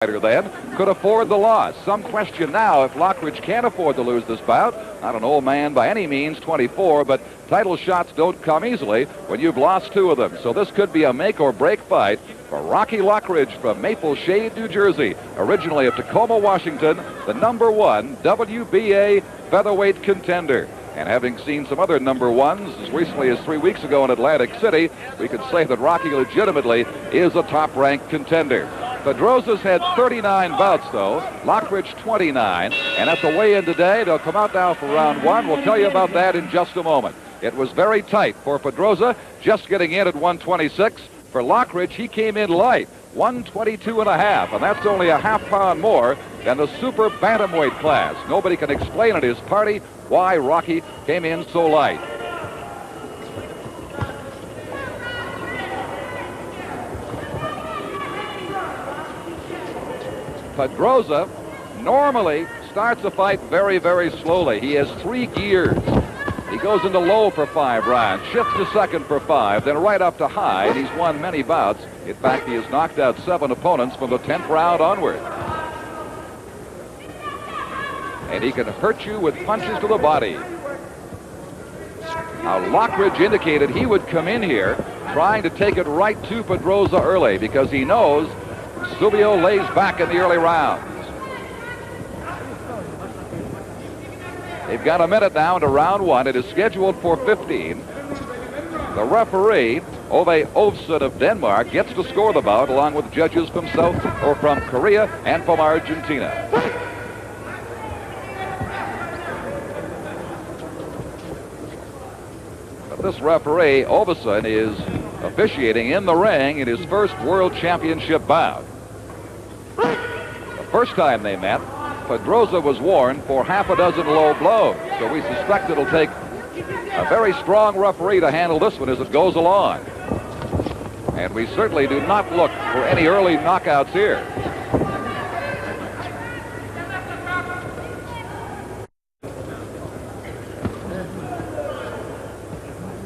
then could afford the loss. Some question now if Lockridge can afford to lose this bout. Not an old man by any means, 24, but title shots don't come easily when you've lost two of them. So this could be a make or break fight for Rocky Lockridge from Maple Shade, New Jersey. Originally of Tacoma, Washington, the #1 WBA featherweight contender. And having seen some other #1s as recently as 3 weeks ago in Atlantic City, we could say that Rocky legitimately is a top-ranked contender. Pedrosa's had 39 bouts, though. Lockridge 29. And at the weigh-in today, they'll come out now for round one. We'll tell you about that in just a moment. It was very tight for Pedrosa, just getting in at 126. For Lockridge, he came in light, 122.5, and that's only a half-pound more than the super bantamweight class. Nobody can explain at his party why Rocky came in so light. Pedrosa normally starts a fight very, very slowly. He has 3 gears. He goes into low for 5 rounds, shifts to second for 5, then right up to high, and he's won many bouts. In fact, he has knocked out 7 opponents from the 10th round onward. And he can hurt you with punches to the body. Now, Lockridge indicated he would come in here trying to take it right to Pedrosa early because he knows Eusebio lays back in the early rounds. They've got a minute now into round one. It is scheduled for 15. The referee, Ove Ovsen of Denmark, gets to score the bout along with judges from from Korea and from Argentina. But this referee, Ovsen, is officiating in the ring in his first World Championship bout. The first time they met, Pedrosa was warned for half a dozen low blows, so we suspect it'll take a very strong referee to handle this one as it goes along. And we certainly do not look for any early knockouts here.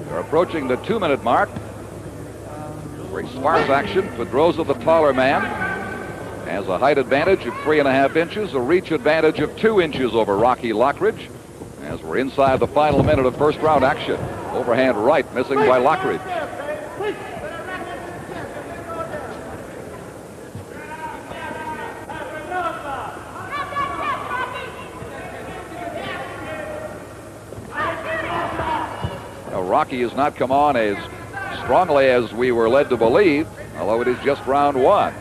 They're approaching the 2-minute mark. Very sparse action. Pedrosa, the taller man, has a height advantage of 3.5 inches, a reach advantage of 2 inches over Rocky Lockridge. As we're inside the final minute of first round action. Overhand right missing by Lockridge. Now, Rocky has not come on as strongly as we were led to believe, although it is just round one.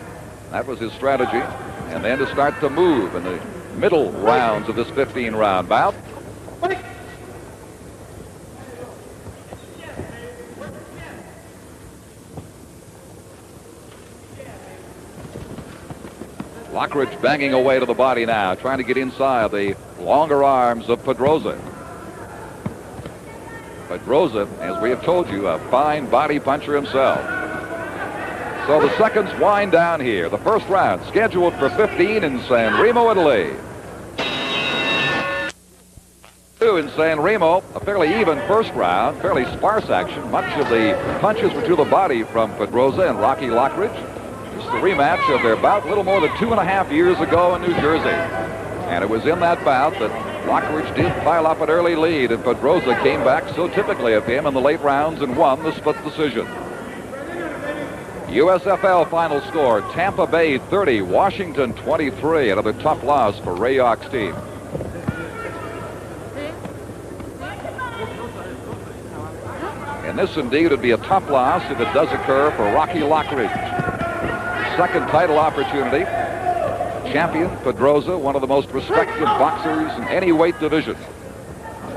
That was his strategy. And then to start to move in the middle rounds of this 15-round bout. Lockridge banging away to the body now, trying to get inside the longer arms of Pedrosa. Pedrosa, as we have told you, a fine body puncher himself. So the seconds wind down here. The first round scheduled for 15 in San Remo, Italy. In San Remo, a fairly even first round, fairly sparse action. Much of the punches were to the body from Pedrosa and Rocky Lockridge. This is the rematch of their bout a little more than 2.5 years ago in New Jersey. And it was in that bout that Lockridge did pile up an early lead, and Pedrosa came back so typically of him in the late rounds and won the split decision. USFL final score, Tampa Bay 30, Washington 23. Another tough loss for Ray Yawk's team. And this indeed would be a tough loss if it does occur for Rocky Lockridge. Second title opportunity. Champion Pedrosa, one of the most respected boxers in any weight division.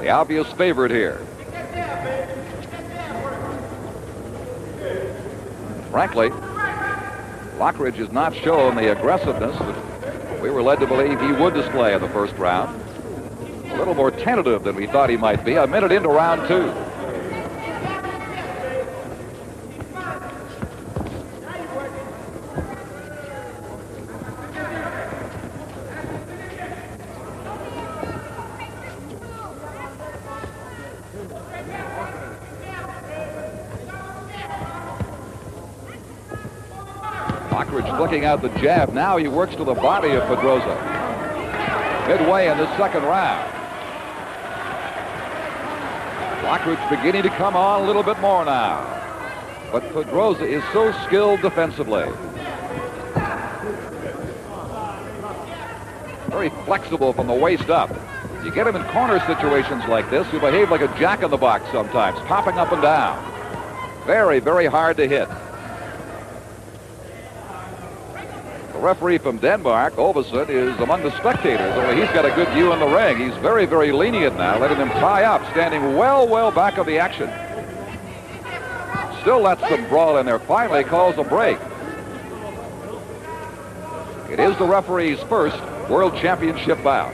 The obvious favorite here. Frankly, Lockridge has not shown the aggressiveness that we were led to believe he would display in the first round. A little more tentative than we thought he might be. A minute into round two. Lockridge flicking out the jab. Now he works to the body of Pedrosa. Midway in the second round. Lockridge beginning to come on a little bit more now. But Pedrosa is so skilled defensively. Very flexible from the waist up. You get him in corner situations like this, he'll behave like a jack-in-the-box sometimes, popping up and down. Very, very hard to hit. The referee from Denmark, Ovesen, is among the spectators, only he's got a good view in the ring. He's very, very lenient now, letting them tie up, standing well, well back of the action. Still lets them brawl in there. Finally calls a break. It is the referee's first World Championship bout.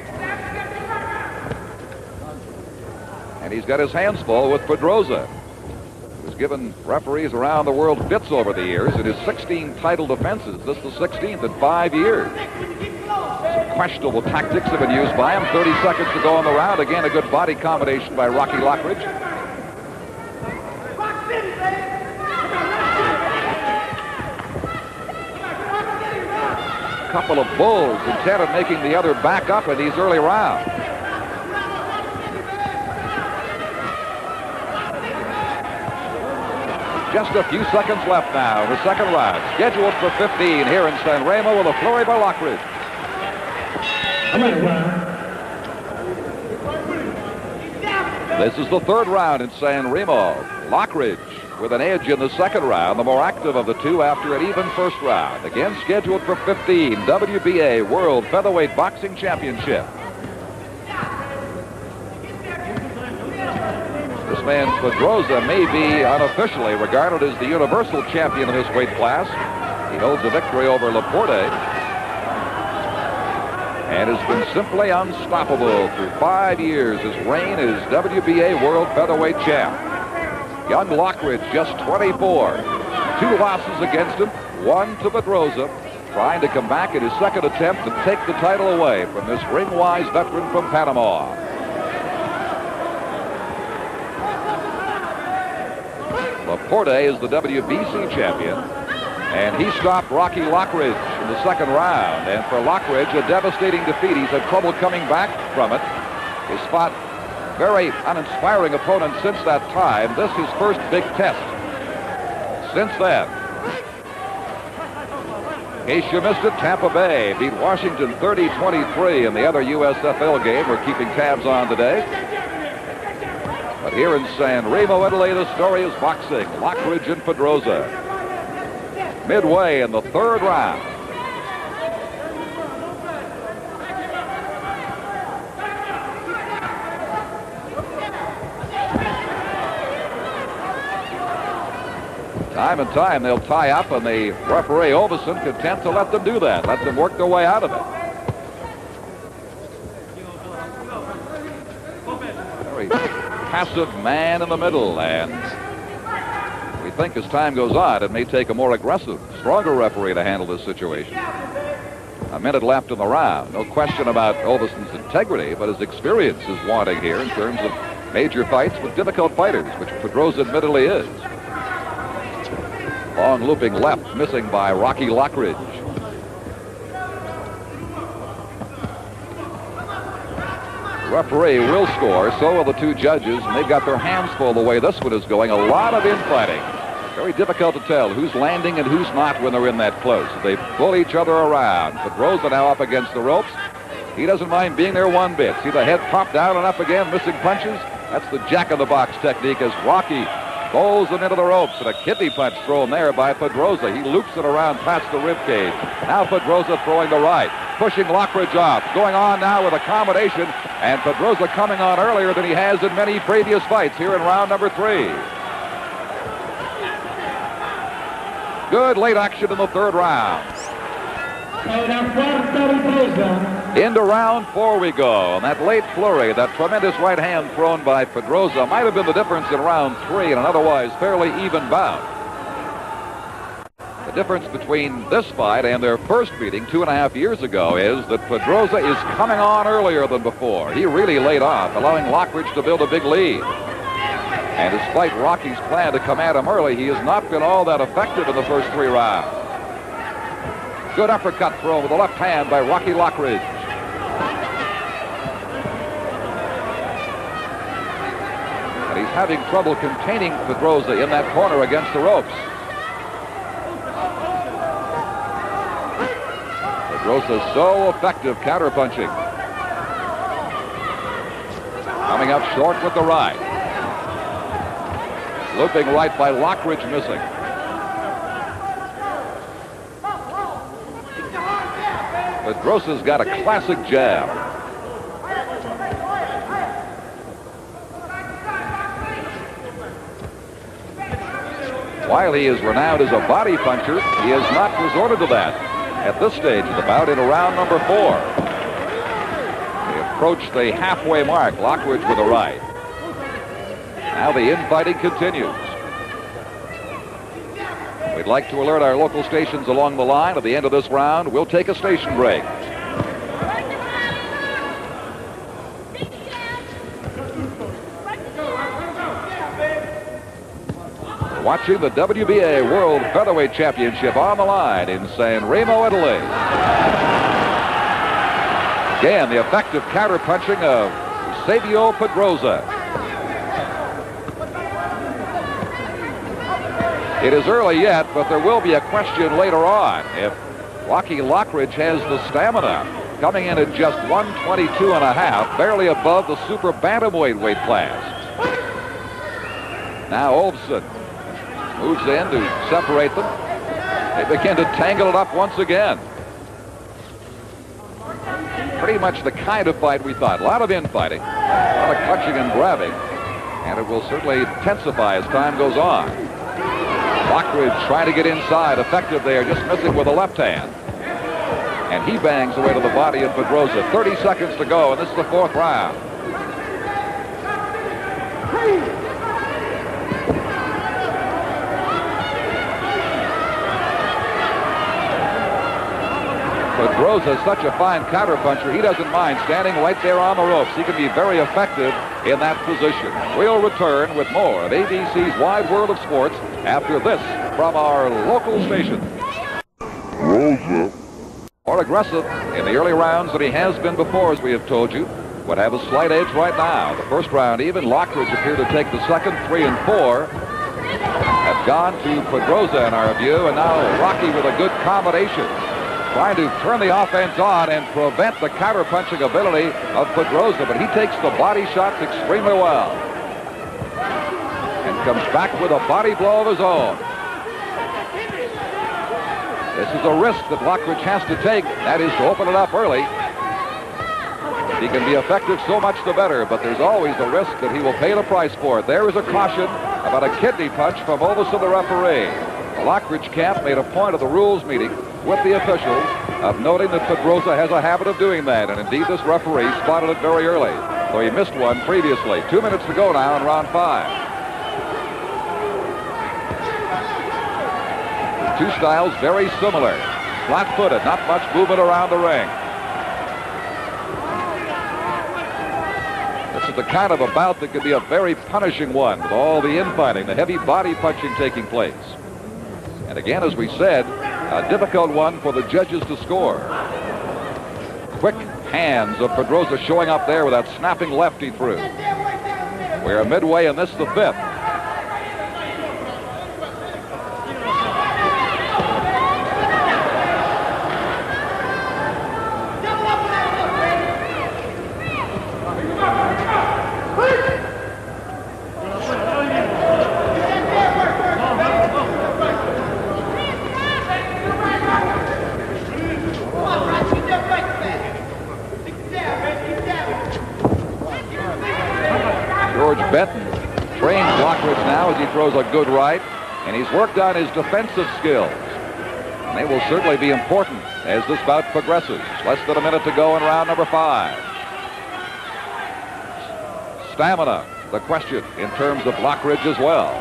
And he's got his hands full with Pedrosa, who's given referees around the world fits over the years. In his 16 title defenses, this is the 16th in 5 years. Some questionable tactics have been used by him. 30 seconds to go on the round. Again, a good body combination by Rocky Lockridge. A couple of bulls intent of making the other back up in these early rounds. Just a few seconds left now in the second round. Scheduled for 15 here in San Remo with a flurry by Lockridge. This is the third round in San Remo. Lockridge with an edge in the second round, the more active of the two after an even first round. Again scheduled for 15, WBA World Featherweight Boxing Championship. This man, Pedrosa, may be unofficially regarded as the universal champion of this weight class. He holds a victory over Laporte and has been simply unstoppable through 5 years. His reign as WBA World Featherweight Champ. Young Lockridge, just 24. 2 losses against him, 1 to Pedrosa, trying to come back in his second attempt to take the title away from this ring-wise veteran from Panama. Laporte is the WBC champion, and he stopped Rocky Lockridge in the second round. And for Lockridge, a devastating defeat. He's had trouble coming back from it. He's fought very uninspiring opponents since that time. This is his first big test since then. In case you missed it, Tampa Bay beat Washington 30-23 in the other USFL game we're keeping tabs on today. But here in San Remo, Italy, the story is boxing. Lockridge and Pedrosa. Midway in the third round. Time and time they'll tie up, and the referee Ovesen content to let them do that. Let them work their way out of it. Very passive man in the middle, and we think as time goes on it may take a more aggressive, stronger referee to handle this situation. A minute left in the round. No question about Ovesen's integrity, but his experience is wanting here in terms of major fights with difficult fighters, which Pedrosa admittedly is. Long looping left, missing by Rocky Lockridge. Referee will score, so will the two judges, and they've got their hands full the way this one is going. A lot of infighting. Very difficult to tell who's landing and who's not when they're in that close. They pull each other around. Pedrosa now up against the ropes. He doesn't mind being there one bit. See the head pop down and up again, missing punches? That's the jack-in-the-box technique as Rocky bowls him into the ropes, and a kidney punch thrown there by Pedrosa. He loops it around past the ribcage. Now Pedrosa throwing the right, pushing Lockridge off. Going on now with a combination, and Pedrosa coming on earlier than he has in many previous fights here in round number 3. Good late action in the third round. Into round 4 we go, and that late flurry, that tremendous right hand thrown by Pedrosa might have been the difference in round 3 in an otherwise fairly even bout. The difference between this fight and their first meeting 2.5 years ago is that Pedrosa is coming on earlier than before. He really laid off, allowing Lockridge to build a big lead. And despite Rocky's plan to come at him early, he has not been all that effective in the first 3 rounds. Good uppercut throw with the left hand by Rocky Lockridge. And he's having trouble containing Pedrosa in that corner against the ropes. Pedrosa so effective counterpunching. Coming up short with the right. Looping right by Lockridge, missing. Pedrosa's got a classic jab. While he is renowned as a body puncher, he has not resorted to that at this stage of the bout in round number 4. They approach the halfway mark. Lockridge with a right. Now the infighting continues. We'd like to alert our local stations along the line. At the end of this round, we'll take a station break. Watching the WBA World Featherweight Championship on the line in San Remo, Italy. Again, the effective counterpunching of Eusebio Pedrosa. It is early yet, but there will be a question later on if Rocky Lockridge has the stamina, coming in at just 122.5, barely above the super bantamweight weight class. Now Olsen moves in to separate them. They begin to tangle it up once again. Pretty much the kind of fight we thought. A lot of infighting, a lot of clutching and grabbing, and it will certainly intensify as time goes on. Lockridge trying to get inside, effective there, just missing with the left hand. And he bangs away to the body of Pedrosa. 30 seconds to go, and this is the 4th round. Pedrosa is such a fine counterpuncher. He doesn't mind standing right there on the ropes. He can be very effective in that position. We'll return with more of ABC's Wide World of Sports after this from our local station. More aggressive in the early rounds than he has been before, as we have told you. Would have a slight edge right now. The first round even. Lockridge appeared to take the second. 3 and 4 have gone to Pedrosa in our view, and now Rocky with a good combination, trying to turn the offense on and prevent the counter-punching ability of Pedrosa, but he takes the body shots extremely well and comes back with a body blow of his own. This is a risk that Lockridge has to take. That is to open it up early. He can be effective, so much the better, but there's always the risk that he will pay the price for it. There is a caution about a kidney punch from Olsen, the referee. The Lockridge camp made a point of the rules meeting with the officials of noting that Pedrosa has a habit of doing that, and indeed this referee spotted it very early, though he missed one previously. 2 minutes to go now in round 5. The two styles very similar. Flat-footed, not much movement around the ring. This is the kind of a bout that could be a very punishing one, with all the infighting, the heavy body punching taking place. And again, as we said, a difficult one for the judges to score. Quick hands of Pedrosa showing up there with that snapping left he threw. We're midway, and this is the 5th. Benton trains Lockridge now as he throws a good right, and he's worked on his defensive skills. And they will certainly be important as this bout progresses. Less than a minute to go in round number 5. Stamina, the question in terms of Lockridge as well.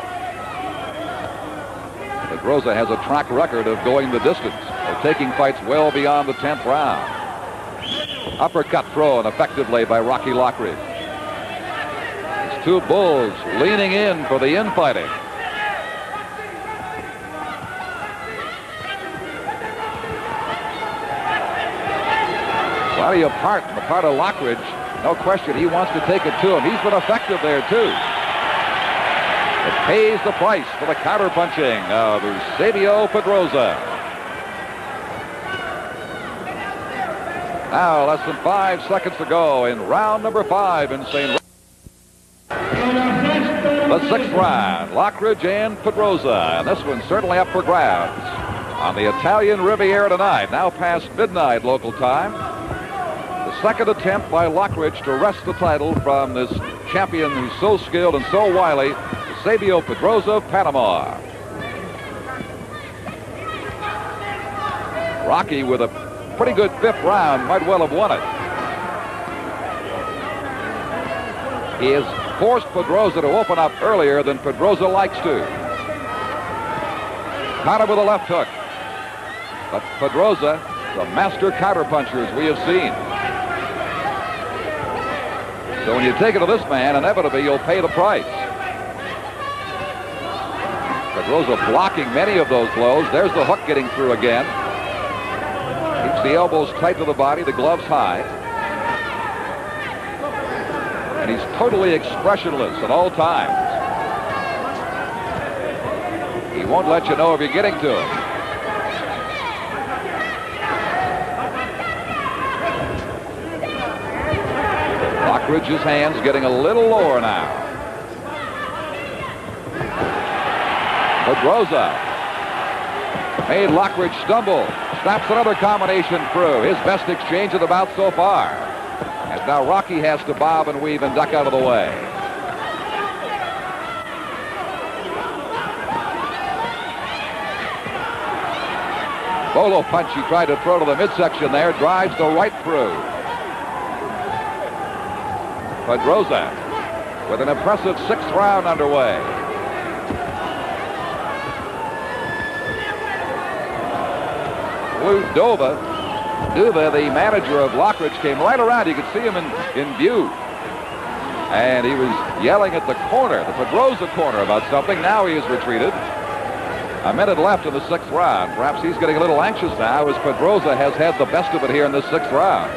Pedrosa has a track record of going the distance, of taking fights well beyond the 10th round. Uppercut thrown effectively by Rocky Lockridge. Two bulls leaning in for the infighting. Plenty of heart on the part of Lockridge. No question, he wants to take it to him. He's been effective there, too. It pays the price for the counter-punching of Eusebio Pedrosa. Now, less than 5 seconds to go in round number 5 in St. The 6th round, Lockridge and Pedrosa. And this one's certainly up for grabs on the Italian Riviera tonight, now past midnight local time. The second attempt by Lockridge to wrest the title from this champion who's so skilled and so wily, Eusebio Pedrosa of Panama. Rocky with a pretty good 5th round, might well have won it. He has forced Pedrosa to open up earlier than Pedrosa likes to. Counter with a left hook. But Pedrosa, the master counterpuncher as we have seen. So when you take it to this man, inevitably you'll pay the price. Pedrosa blocking many of those blows. There's the hook getting through again. Keeps the elbows tight to the body, the gloves high. And he's totally expressionless at all times. He won't let you know if you're getting to him. Lockridge's hands getting a little lower now. Pedrosa made Lockridge stumble. Snaps another combination through. His best exchange of the bout so far. As now Rocky has to bob and weave and duck out of the way. Bolo punch he tried to throw to the midsection there. Drives the right through. Pedrosa with an impressive 6th round underway. Duva, the manager of Lockridge, came right around. You could see him in view. And he was yelling at the corner, the Pedrosa corner, about something. Now he has retreated. A minute left in the 6th round. Perhaps he's getting a little anxious now as Pedrosa has had the best of it here in this 6th round.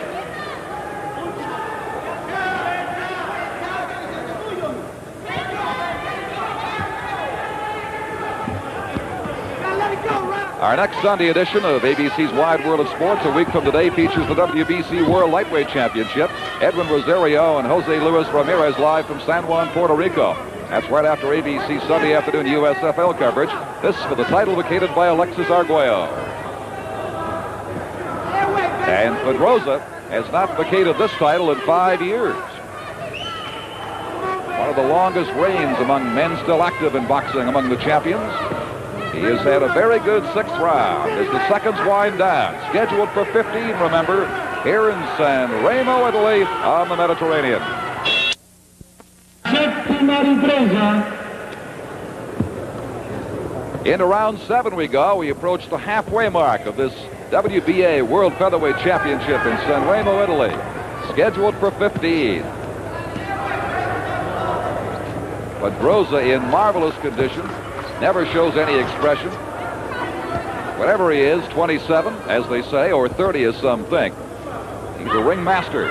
Our next Sunday edition of ABC's Wide World of Sports, a week from today, features the WBC World Lightweight Championship. Edwin Rosario and Jose Luis Ramirez live from San Juan, Puerto Rico. That's right after ABC Sunday afternoon USFL coverage. This for the title vacated by Alexis Arguello. And Pedrosa has not vacated this title in 5 years. One of the longest reigns among men still active in boxing among the champions. He has had a very good 6th round as the seconds wind down. Scheduled for 15, remember, here in San Remo, Italy, on the Mediterranean. Into round 7 we go. We approach the halfway mark of this WBA World Featherweight Championship in San Remo, Italy. Scheduled for 15. Pedrosa in marvelous condition. Never shows any expression. Whatever he is, 27, as they say, or 30 as some think. He's a ring master.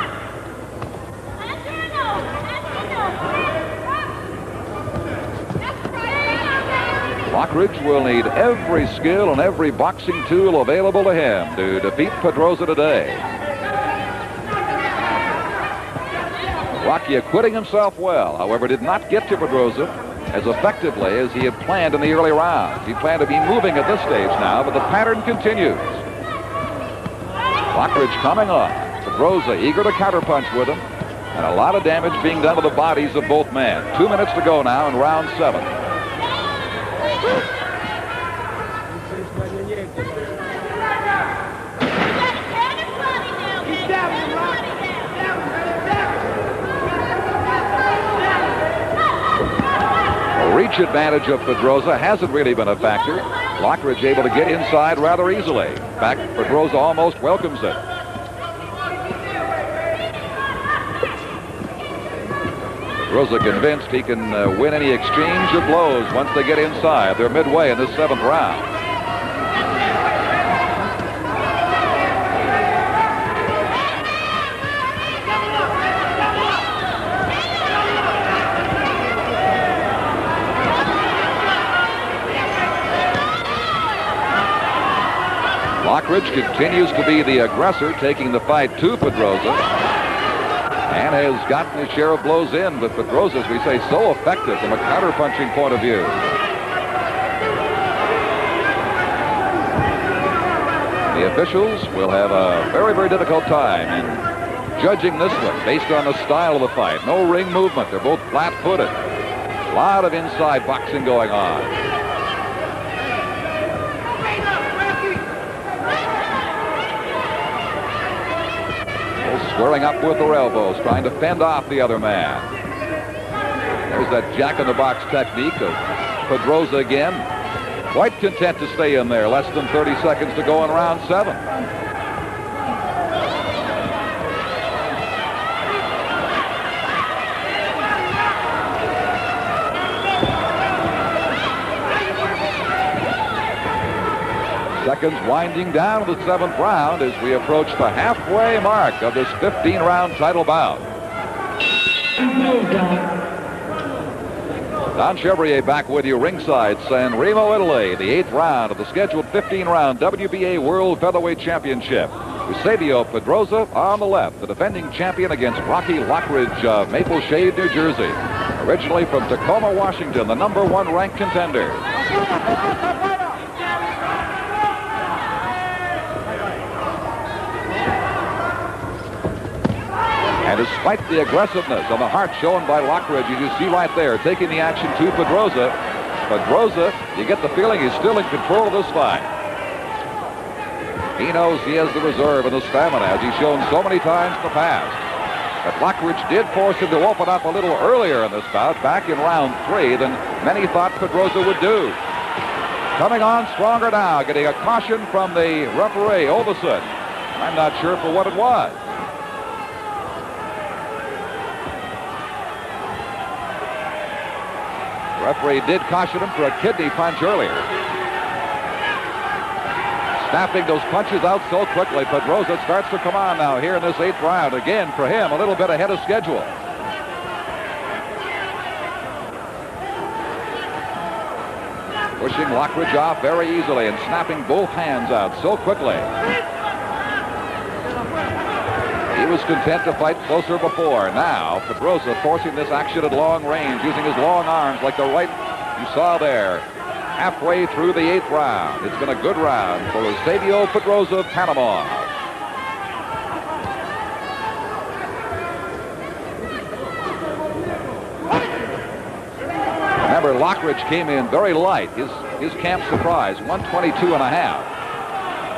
Lockridge will need every skill and every boxing tool available to him to defeat Pedrosa today. Rocky acquitting himself well, however, did not get to Pedrosa as effectively as he had planned in the early rounds. He planned to be moving at this stage now, but the pattern continues. Lockridge coming on. Pedrosa eager to counterpunch with him, and a lot of damage being done to the bodies of both men. 2 minutes to go now in round 7. Reach advantage of Pedrosa hasn't really been a factor. Lockridge able to get inside rather easily. In fact, Pedrosa almost welcomes it. Pedrosa convinced he can win any exchange of blows once they get inside. They're midway in this 7th round. Lockridge continues to be the aggressor, taking the fight to Pedrosa, and has gotten his share of blows in. But Pedrosa, as we say, so effective from a counter-punching point of view. The officials will have a very, very difficult time in judging this one based on the style of the fight. No ring movement. They're both flat-footed. A lot of inside boxing going on. Squaring up with their elbows, trying to fend off the other man. There's that jack-in-the-box technique of Pedrosa again. Quite content to stay in there. Less than 30 seconds to go in round 7. Seconds winding down to the 7th round as we approach the halfway mark of this 15-round title bout. Don Chevrier back with you ringside, San Remo, Italy. The 8th round of the scheduled 15-round WBA World Featherweight Championship. Eusebio Pedrosa on the left, the defending champion against Rocky Lockridge of Maple Shade, New Jersey. Originally from Tacoma, Washington, the #1 ranked contender. And despite the aggressiveness on the heart shown by Lockridge, you see right there, taking the action to Pedrosa. Pedrosa, you get the feeling he's still in control of this fight. He knows he has the reserve and the stamina, as he's shown so many times in the past. But Lockridge did force him to open up a little earlier in this bout, back in round 3, than many thought Pedrosa would do. Coming on stronger now, getting a caution from the referee, Oveson. I'm not sure for what it was. The referee did caution him for a kidney punch earlier. Snapping those punches out so quickly, Pedrosa starts to come on now here in this 8th round. Again, for him, a little bit ahead of schedule. Pushing Lockridge off very easily and snapping both hands out so quickly. He was content to fight closer before. Now, Pedrosa forcing this action at long range, using his long arms like the right you saw there. Halfway through the 8th round. It's been a good round for Eusebio Pedrosa of Panama. Remember, Lockridge came in very light. His camp surprise, 122.5.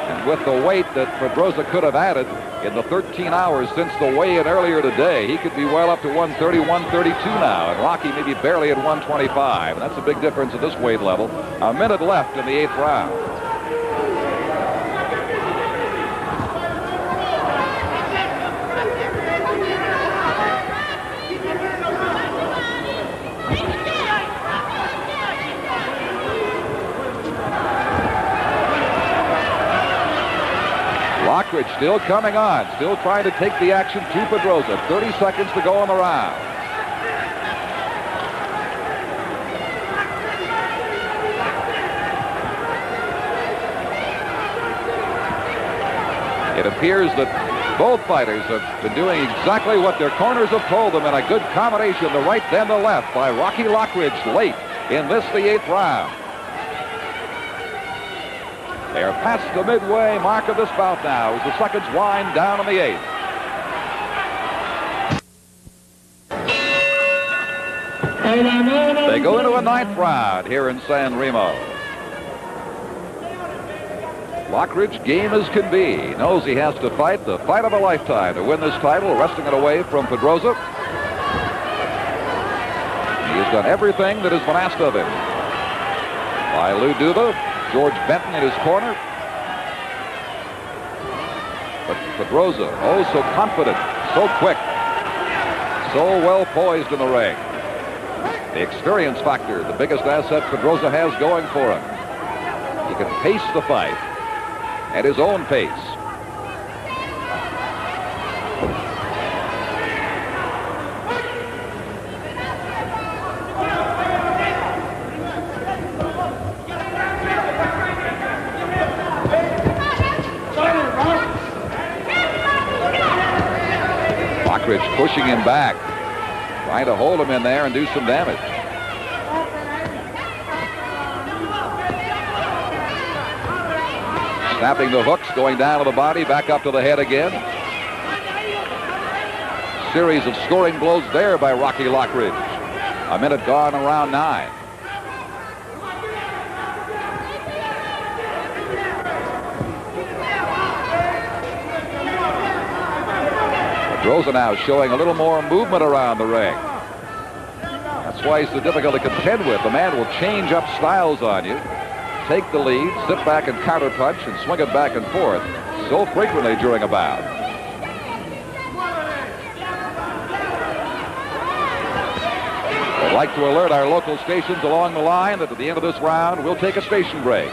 And with the weight that Pedrosa could have added in the 13 hours since the weigh-in earlier today, he could be well up to 130, 132 now. And Rocky maybe barely at 125. And that's a big difference at this weight level. A minute left in the 8th round. Lockridge still coming on, still trying to take the action to Pedrosa. 30 seconds to go in the round. It appears that both fighters have been doing exactly what their corners have told them in a good combination, the right then the left by Rocky Lockridge late in this, the 8th round. They are past the midway mark of this bout now as the seconds wind down in the 8th. They go into a 9th round here in San Remo. Lockridge, game as can be. He knows he has to fight the fight of a lifetime to win this title, wresting it away from Pedrosa. He has done everything that has been asked of him. By Lou Duva, George Benton in his corner. But Pedrosa, oh, so confident, so quick, so well poised in the ring. The experience factor, the biggest asset Pedrosa has going for him. He can pace the fight at his own pace. Lockridge pushing him back, trying to hold him in there and do some damage. Snapping the hooks, going down to the body, back up to the head again. Series of scoring blows there by Rocky Lockridge. A minute gone in round 9. Pedrosa now showing a little more movement around the ring. That's why he's so difficult to contend with. The man will change up styles on you, take the lead, sit back and counterpunch, and swing it back and forth so frequently during a bout. I'd like to alert our local stations along the line that at the end of this round, we'll take a station break.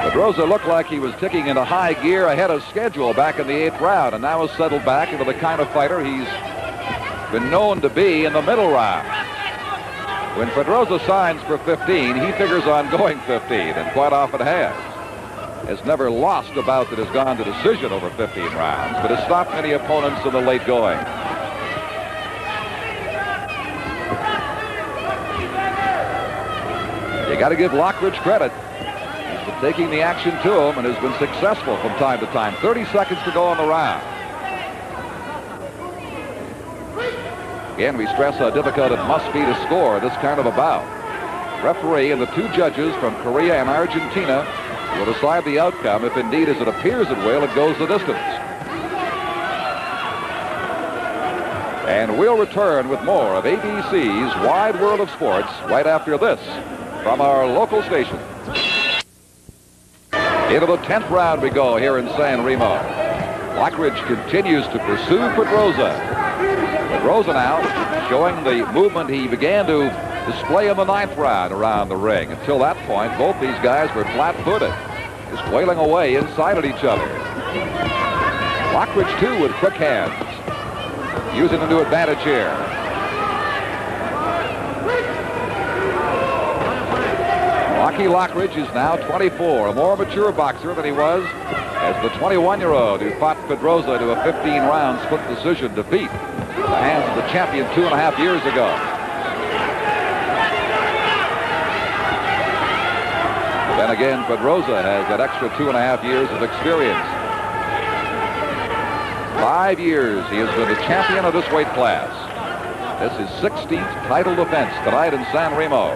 Pedrosa looked like he was ticking into high gear ahead of schedule back in the 8th round, and now has settled back into the kind of fighter he's been known to be in the middle round. When Pedrosa signs for 15, he figures on going 15, and quite often has never lost a bout that has gone to decision over 15 rounds, but has stopped many opponents in the late going. You got to give Lockridge credit. Taking the action to him and has been successful from time to time. 30 seconds to go on the round. Again, we stress how difficult it must be to score this kind of a bout. Referee and the 2 judges from Korea and Argentina will decide the outcome if indeed, as it appears it will, it goes the distance. And we'll return with more of ABC's Wide World of Sports right after this from our local station. Into the 10th round we go here in San Remo. Lockridge continues to pursue Pedrosa. Pedrosa now showing the movement he began to display in the 9th round around the ring. Until that point, both these guys were flat-footed, just wailing away inside at each other. Lockridge, too, with quick hands, using them to advantage here. Rocky Lockridge is now 24, a more mature boxer than he was as the 21-year-old who fought Pedrosa to a 15-round split decision defeat at the hands of the champion 2.5 years ago. Then again, Pedrosa has that extra 2.5 years of experience. 5 years he has been the champion of this weight class. This is 16th title defense tonight in San Remo.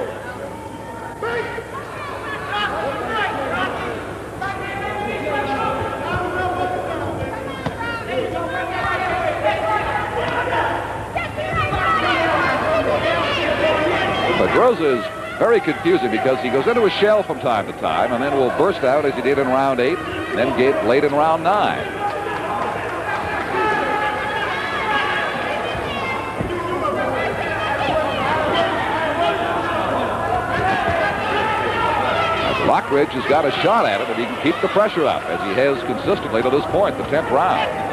Pedrosa is very confusing because he goes into a shell from time to time and then will burst out as he did in round 8 and then get late in round 9. Lockridge has got a shot at it if he can keep the pressure up as he has consistently to this point, the 10th round.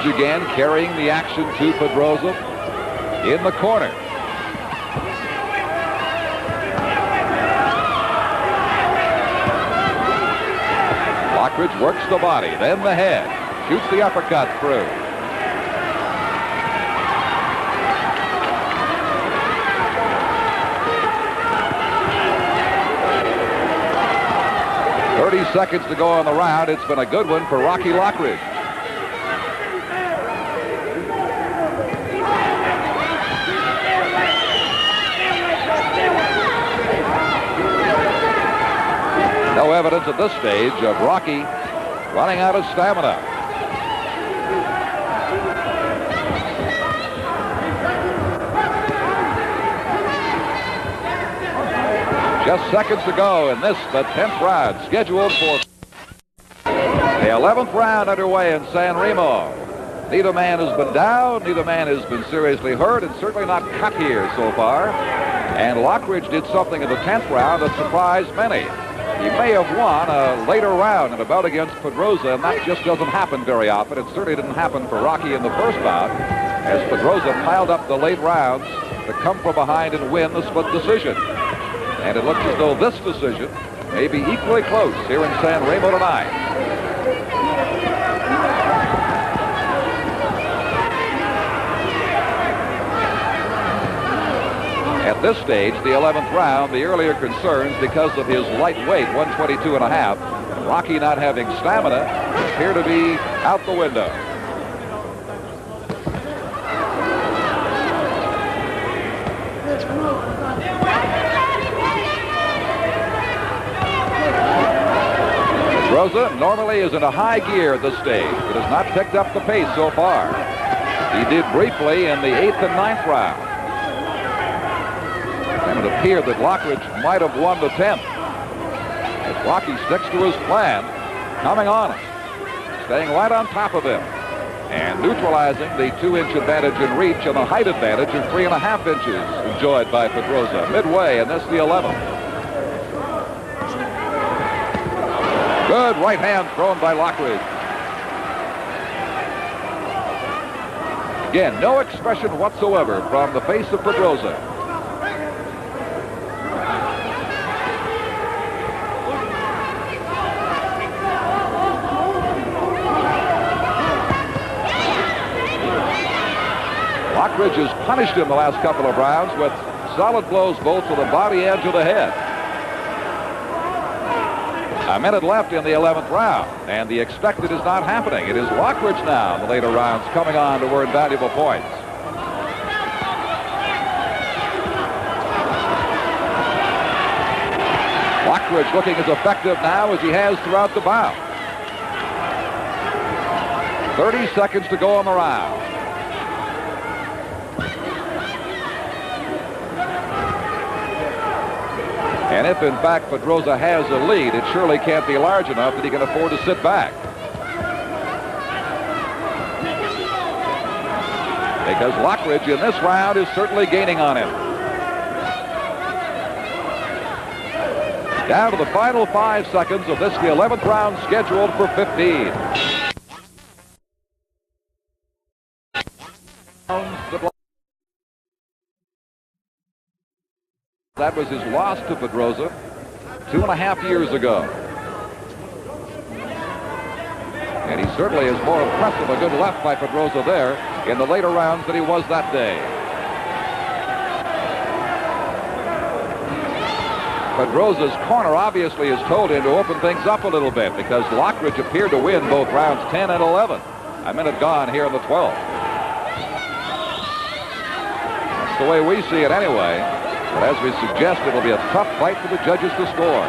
Again carrying the action to Pedrosa in the corner. Lockridge works the body, then the head, shoots the uppercut through. "30 seconds to go on the round. It's been a good one for Rocky Lockridge. No evidence at this stage of Rocky running out of stamina. Just seconds to go in this, the 10th round, scheduled for... The 11th round underway in San Remo. Neither man has been down. Neither man has been seriously hurt. It's certainly not cut here so far. And Lockridge did something in the 10th round that surprised many. He may have won a later round in a bout against Pedrosa, and that just doesn't happen very often. It certainly didn't happen for Rocky in the first bout, as Pedrosa piled up the late rounds to come from behind and win the split decision. And it looks as though this decision may be equally close here in San Remo tonight. At this stage, the 11th round, the earlier concerns because of his lightweight, 122.5, Rocky not having stamina, appear to be out the window. Pedrosa normally is in a high gear at this stage, but has not picked up the pace so far. He did briefly in the 8th and 9th round. And it appeared that Lockridge might have won the 10th. As Rocky sticks to his plan, coming on him, staying right on top of him, and neutralizing the 2-inch advantage in reach and the height advantage of 3.5 inches enjoyed by Pedrosa. Midway, and this the 11th. Good right hand thrown by Lockridge. Again, no expression whatsoever from the face of Pedrosa. Lockridge has punished him the last couple of rounds with solid blows both to the body and to the head. A minute left in the 11th round, and the expected is not happening. It is Lockridge now in the later rounds coming on to earn valuable points. Lockridge looking as effective now as he has throughout the bout. 30 seconds to go on the round. And if, in fact, Pedrosa has a lead, it surely can't be large enough that he can afford to sit back. Because Lockridge in this round is certainly gaining on him. Down to the final 5 seconds of this, the 11th round scheduled for 15. That was his loss to Pedrosa 2.5 years ago. And he certainly is more impressive. A good left by Pedrosa there in the later rounds than he was that day. Pedrosa's corner obviously has told him to open things up a little bit because Lockridge appeared to win both rounds 10 and 11. A minute gone here in the 12th. That's the way we see it anyway. But as we suggest, it'll be a tough fight for the judges to score.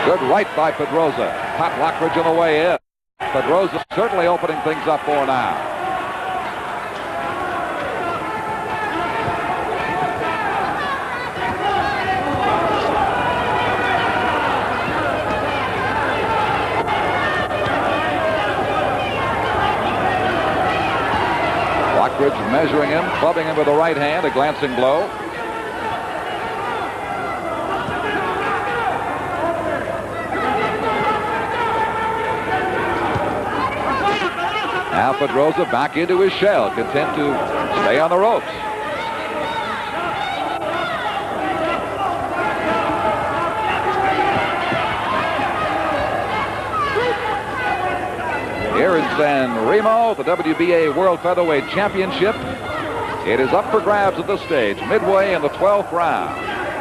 Good right by Pedrosa. Caught Lockridge on the way in. Pedrosa certainly opening things up for now. Lockridge measuring him, clubbing him with the right hand, a glancing blow. Now Pedrosa back into his shell, content to stay on the ropes. Here in San Remo, the WBA World Featherweight Championship. It is up for grabs at this stage, midway in the 12th round.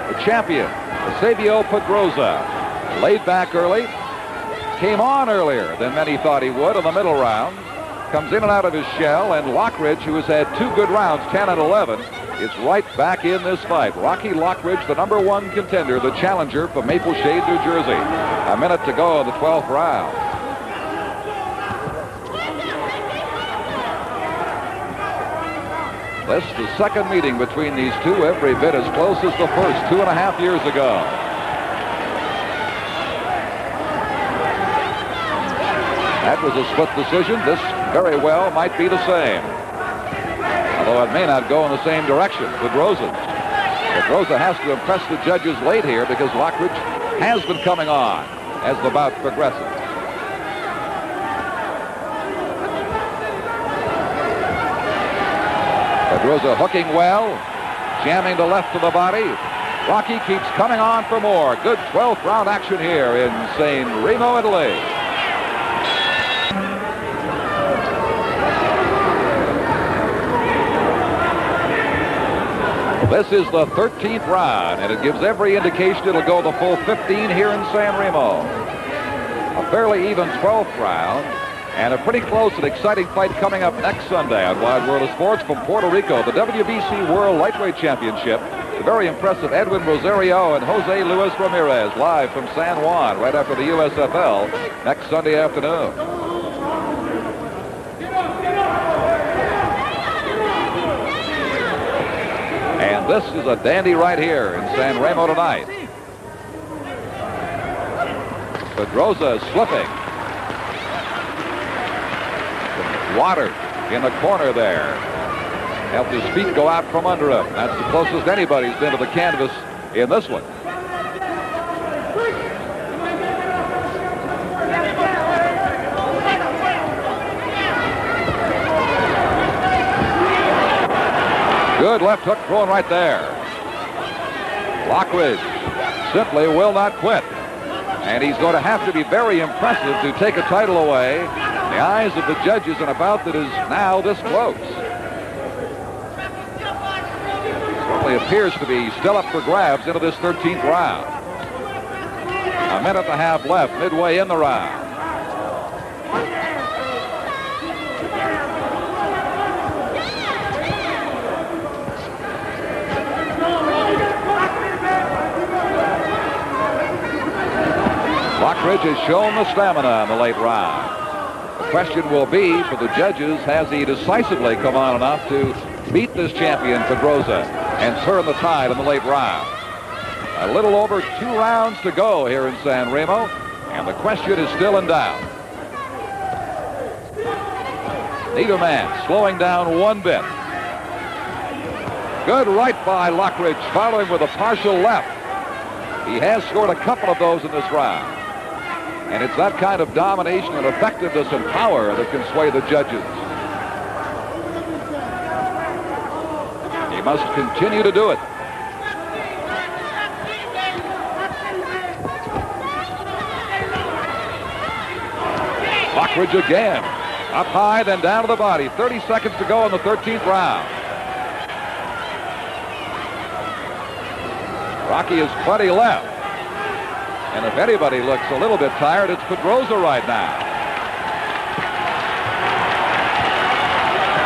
The champion, Eusebio Pedrosa, laid back early, came on earlier than many thought he would in the middle round, comes in and out of his shell, and Lockridge, who has had 2 good rounds, 10 and 11, is right back in this fight. Rocky Lockridge, the #1 contender, the challenger from Maple Shade, New Jersey. A minute to go in the 12th round. This is the second meeting between these two, every bit as close as the first 2.5 years ago. That was a split decision. This very well might be the same. Although it may not go in the same direction. Pedrosa has to impress the judges late here because Lockridge has been coming on as the bout progresses. Pedrosa hooking well, jamming the left to the body. Rocky keeps coming on for more. Good 12th round action here in San Remo, Italy. This is the 13th round, and it gives every indication it'll go the full 15 here in San Remo. A fairly even 12th round, and a pretty close and exciting fight coming up next Sunday on Wide World of Sports from Puerto Rico. The WBC World Lightweight Championship. The very impressive Edwin Rosario and Jose Luis Ramirez live from San Juan right after the USFL next Sunday afternoon. And this is a dandy right here in San Remo tonight. Pedrosa is slipping. Water in the corner there. Helped his feet go out from under him. That's the closest anybody's been to the canvas in this one. Good left hook thrown right there. Lockridge simply will not quit. And he's going to have to be very impressive to take a title away in the eyes of the judges in a bout that is now this close. Certainly appears to be still up for grabs into this 13th round. A minute and a half left midway in the round. Lockridge has shown the stamina in the late round. The question will be for the judges, has he decisively come on enough to beat this champion Pedrosa and turn the tide in the late round? A little over 2 rounds to go here in San Remo, and the question is still in doubt. Neither man slowing down one bit. Good right by Lockridge, following with a partial left. He has scored a couple of those in this round. And it's that kind of domination and effectiveness and power that can sway the judges. He must continue to do it. Lockridge again. Up high, then down to the body. 30 seconds to go in the 13th round. Rocky has plenty left. And if anybody looks a little bit tired, it's Pedrosa right now.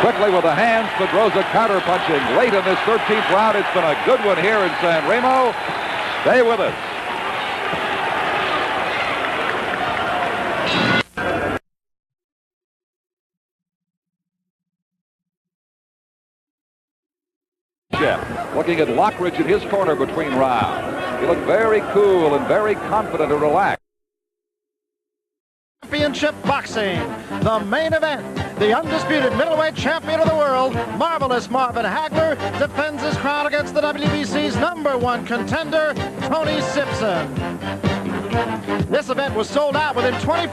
Quickly with the hands, Pedrosa counter-punching late in this 13th round. It's been a good one here in San Remo. Stay with us. Looking at Lockridge in his corner between rounds. He looked very cool and very confident and relaxed. Championship boxing, the main event. The undisputed middleweight champion of the world, Marvelous Marvin Hagler, defends his crown against the WBC's #1 contender, Tony Simpson. This event was sold out within 24